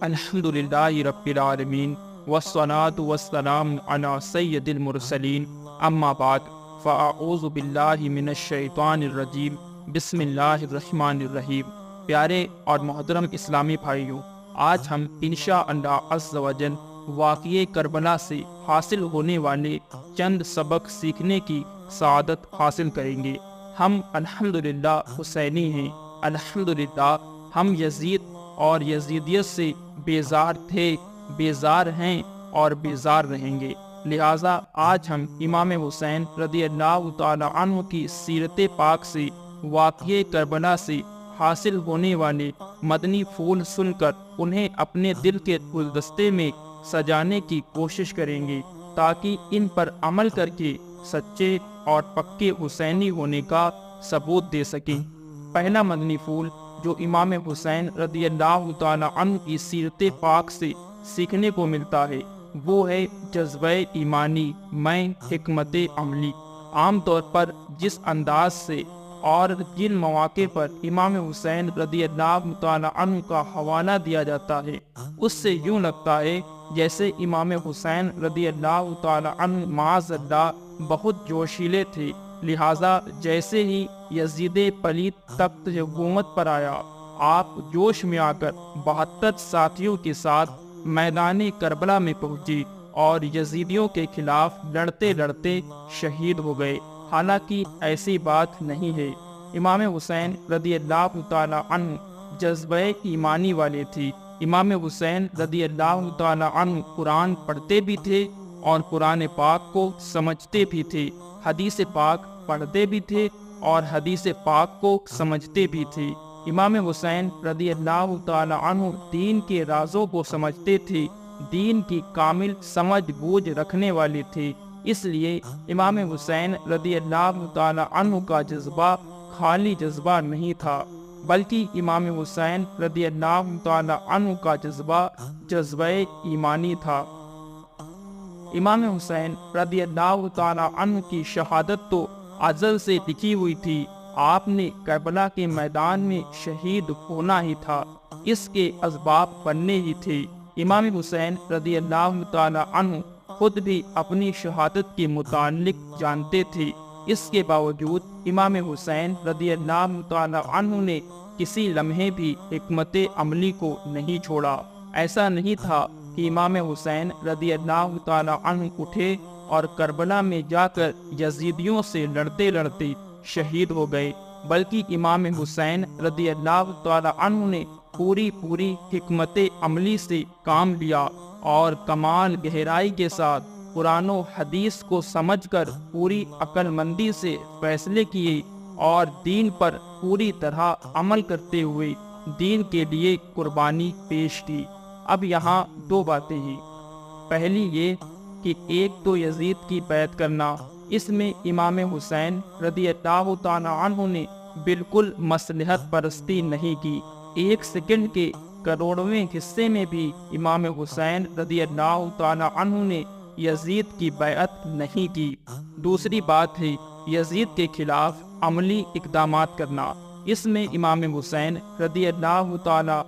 الحمدللہ رب العالمین والصلاة والسلام علی سید المرسلین اما بعد فاعوذ باللہ من الشیطان الرجیم بسم اللہ الرحمن الرحیم۔ پیارے اور محترم اسلامی بھائیوں، آج ہم انشاءاللہ عز و جل واقعہ کربلا سے حاصل ہونے والے چند سبق سیکھنے کی سعادت حاصل کریں گے۔ ہم الحمدللہ حسینی ہیں، الحمدللہ ہم یزید اور یزیدیت سے بیزار تھے، بیزار ہیں اور بیزار رہیں گے۔ لہٰذا آج ہم امام حسین رضی اللہ تعالی عنہ کی سیرت پاک سے، واقعہ کربلا سے حاصل ہونے والے مدنی پھول سن کر انہیں اپنے دل کے گلدستے میں سجانے کی کوشش کریں گے، تاکہ ان پر عمل کر کے سچے اور پکے حسینی ہونے کا ثبوت دے سکیں۔ پہلا مدنی پھول جو امام حسین رضی اللہ تعالی عنہ کی سیرت پاک سے سیکھنے کو ملتا ہے وہ ہے جذبہ ایمانی میں حکمت عملی۔ عام طور پر جس انداز سے اور جن مواقع پر امام حسین رضی اللہ تعالی عنہ کا حوالہ دیا جاتا ہے، اس سے یوں لگتا ہے جیسے امام حسین رضی اللہ تعالی عنہ معاذ اللہ بہت جوشیلے تھے، لہٰذا جیسے ہی یزید پلید تخت حکومت پر آیا، آپ جوش میں آ کر 72 ساتھیوں کے ساتھ میدان کربلا میں پہنچے اور یزیدیوں کے خلاف لڑتے لڑتے شہید ہو گئے۔ حالانکہ ایسی بات نہیں ہے۔ امام حسین رضی اللہ تعالی عنہ جذبہ ایمانی والے تھے۔ امام حسین رضی اللہ تعالی عنہ قرآن پڑھتے بھی تھے اور قرآن پاک کو سمجھتے بھی تھے، حدیث پاک پڑھتے بھی تھے اور حدیث پاک کو سمجھتے بھی تھے۔ امام حسین رضی اللہ تعالی عنہ دین کے رازوں کو سمجھتے تھے، دین کی کامل سمجھ بوجھ رکھنے والے تھے۔ اس لیے امام حسین رضی اللہ تعالی عنہ کا جذبہ خالی جذبہ نہیں تھا، بلکہ امام حسین رضی اللہ تعالی عنہ کا جذبہ جذبہ ایمانی تھا۔ امام حسین رضی اللہ تعالی عنہ کی شہادت تو ازل سے لکھی ہوئی تھی، آپ نے کربلا کے میدان میں شہید ہونا ہی تھا، اس کے اسباب بننے ہی تھے۔ امام حسین رضی اللہ تعالی عنہ خود بھی اپنی شہادت کے متعلق جانتے تھے، اس کے باوجود امام حسین رضی اللہ تعالی عنہ نے کسی لمحے بھی حکمت عملی کو نہیں چھوڑا۔ ایسا نہیں تھا کہ امام حسین رضی اللہ تعالی عنہ اٹھے اور کربلا میں جا کر یزیدیوں سے لڑتے لڑتے شہید ہو گئے، بلکہ امام حسین رضی اللہ تعالی عنہ نے پوری حکمت عملی سے کام لیا اور کمال گہرائی کے ساتھ قرآن و حدیث کو سمجھ کر پوری عقل مندی سے فیصلے کیے اور دین پر پوری طرح عمل کرتے ہوئے دین کے لیے قربانی پیش کی۔ اب یہاں دو باتیں ہیں۔ پہلی یہ کہ ایک تو یزید کی بیعت کرنا، اس میں امام حسین رضی اللہ تعالی عنہ نے بالکل مصلحت پرستی نہیں کی، ایک سیکنڈ کے کروڑویں حصے میں بھی امام حسین رضی اللہ تعالی عنہ نے یزید کی بیعت نہیں کی۔ دوسری بات ہے یزید کے خلاف عملی اقدامات کرنا، اس میں امام حسین رضی اللہ تعالی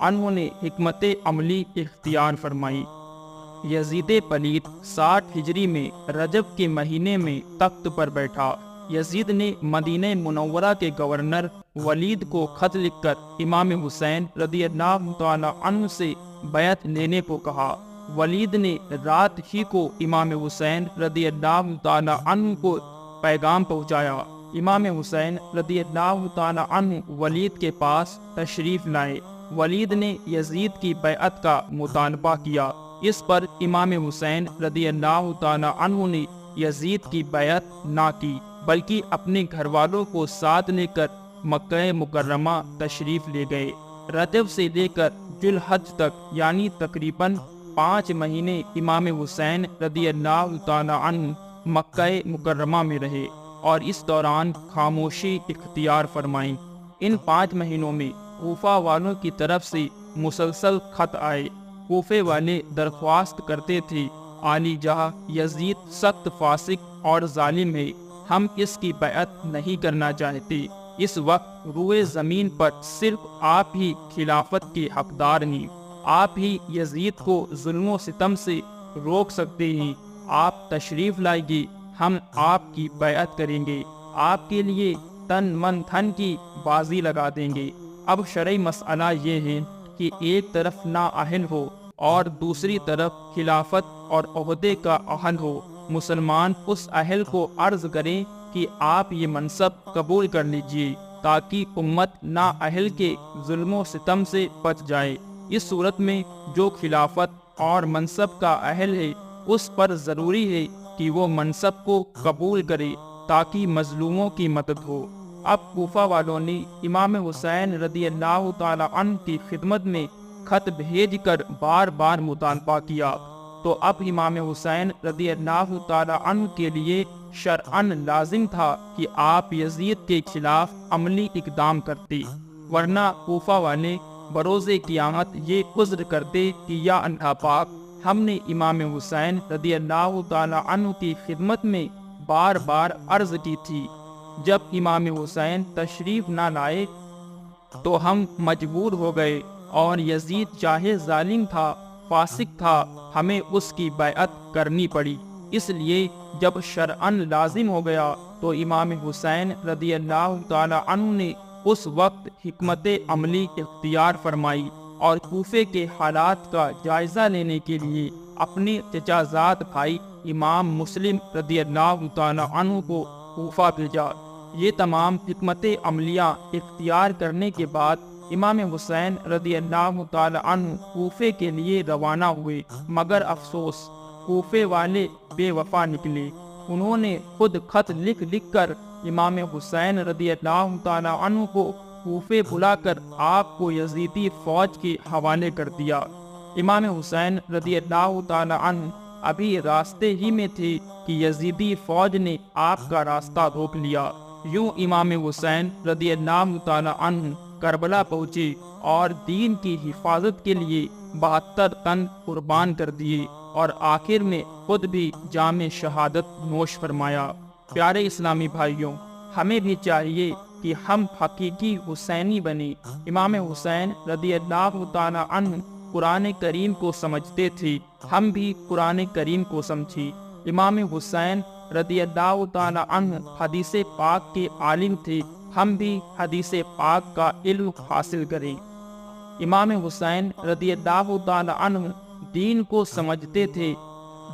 عنہ نے حکمت عملی اختیار فرمائی۔ یزید پلید 60 ہجری میں رجب کے مہینے میں تخت پر بیٹھا۔ یزید نے مدینہ منورہ کے گورنر ولید کو خط لکھ کر امام حسین رضی اللہ تعالی عنہ سے بیعت لینے کو کہا۔ ولید نے رات ہی کو امام حسین رضی اللہ تعالی عنہ کو پیغام پہنچایا۔ امام حسین رضی اللہ تعالی عنہ ولید کے پاس تشریف لائے۔ ولید نے یزید کی بیعت کا مطالبہ کیا، اس پر امام حسین رضی اللہ تعالی عنہ نے یزید کی بیعت نہ کی، بلکہ اپنے گھر والوں کو ساتھ لے کر مکہ مکرمہ تشریف لے گئے۔ رجب سے لے کر ذوالحج تک یعنی تقریباً 5 مہینے امام حسین رضی اللہ تعالی عنہ مکہ مکرمہ میں رہے اور اس دوران خاموشی اختیار فرمائی۔ ان 5 مہینوں میں کوفہ والوں کی طرف سے مسلسل خط آئے۔ کوفے والے درخواست کرتے تھے، عالی جہاں یزید سخت فاسق اور ظالم ہے، ہم اس کی بیعت نہیں کرنا چاہتے۔ اس وقت روئے زمین پر صرف آپ ہی خلافت کے حقدار ہیں، آپ ہی یزید کو ظلم و ستم سے روک سکتے ہیں۔ آپ تشریف لائیے، ہم آپ کی بیعت کریں گے، آپ کے لیے تن من دھن کی بازی لگا دیں گے۔ اب شرعی مسئلہ یہ ہے کہ ایک طرف نااہل ہو اور دوسری طرف خلافت اور عہدے کا اہل ہو۔ مسلمان اس اہل کو عرض کریں کہ آپ یہ منصب قبول کر لیجئے تاکہ امت نااہل کے ظلم و ستم سے بچ جائے۔ اس صورت میں جو خلافت اور منصب کا اہل ہے اس پر ضروری ہے کہ وہ منصب کو قبول کرے تاکہ مظلوموں کی مدد ہو۔ اب کوفہ والوں نے امام حسین رضی اللہ تعالی عنہ کی خدمت میں خط بھیج کر بار بار مطالبہ کیا، تو اب امام حسین رضی اللہ تعالی عنہ کے لیے شرعاً لازم تھا کہ آپ یزید کے خلاف عملی اقدام کرتے، ورنہ کوفہ والے بروز قیامت یہ عذر کرتے کہ یا اللہ پاک، ہم نے امام حسین رضی اللہ تعالی عنہ کی خدمت میں بار بار عرض کی تھی، جب امام حسین تشریف نہ لائے تو ہم مجبور ہو گئے، اور یزید چاہے ظالم تھا، فاسق تھا، ہمیں اس کی بیعت کرنی پڑی۔ اس لیے جب شرعاً لازم ہو گیا تو امام حسین رضی اللہ تعالی عنہ نے اس وقت حکمت عملی اختیار فرمائی اور کوفے کے حالات کا جائزہ لینے کے لیے اپنے چچا زاد بھائی امام مسلم رضی اللہ تعالی عنہ کو کوفہ بھیجا۔ یہ تمام حکمت عملیاں اختیار کرنے کے بعد امام حسین رضی اللہ تعالی عنہ کوفے کے لیے روانہ ہوئے، مگر افسوس کوفے والے بے وفا نکلے۔ انہوں نے خود خط لکھ لکھ کر امام حسین رضی اللہ تعالی عنہ کو کوفے بلا کر آپ کو یزیدی فوج کے حوالے کر دیا۔ امام حسین رضی اللہ تعالی عنہ ابھی راستے ہی میں تھے کہ یزیدی فوج نے آپ کا راستہ روک لیا۔ یوں امام حسین رضی اللہ تعالی عنہ کربلا پہنچے اور دین کی حفاظت کے لیے 72 تن قربان کر دیے، اور آخر میں خود بھی جام شہادت نوش فرمایا۔ پیارے اسلامی بھائیوں، ہمیں بھی چاہیے کہ ہم حقیقی حسینی بنیں۔ امام حسین رضی اللہ تعالی عنہ قرآن کریم کو سمجھتے تھے، ہم بھی قرآن کریم کو سمجھیں۔ امام حسین رضی اللہ تعالی عنہ حدیث پاک کے عالم تھے، ہم بھی حدیث پاک کا علم حاصل کریں۔ امام حسین رضی اللہ تعالی عنہ دین کو سمجھتے تھے،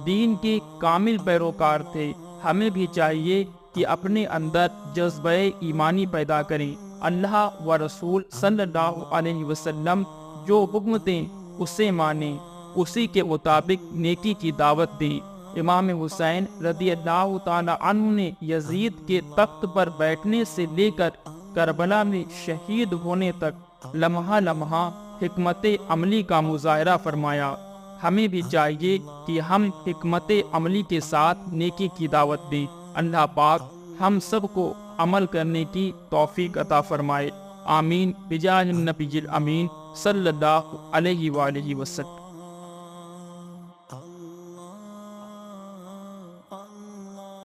دین کے کامل پیروکار تھے۔ ہمیں بھی چاہیے کہ اپنے اندر جذبہ ایمانی پیدا کریں، اللہ و رسول صلی اللہ علیہ وسلم جو حکم دیں اسے مانیں، اسی کے مطابق نیکی کی دعوت دیں۔ امام حسین رضی اللہ تعالی عنہ نے یزید کے تخت پر بیٹھنے سے لے کر کربلا میں شہید ہونے تک لمحہ لمحہ حکمت عملی کا مظاہرہ فرمایا۔ ہمیں بھی چاہیے کہ ہم حکمت عملی کے ساتھ نیکی کی دعوت دیں۔ اللہ پاک ہم سب کو عمل کرنے کی توفیق عطا فرمائے۔ آمین بجاہ النبی الامین صلی اللہ علیہ وآلہ وسلم۔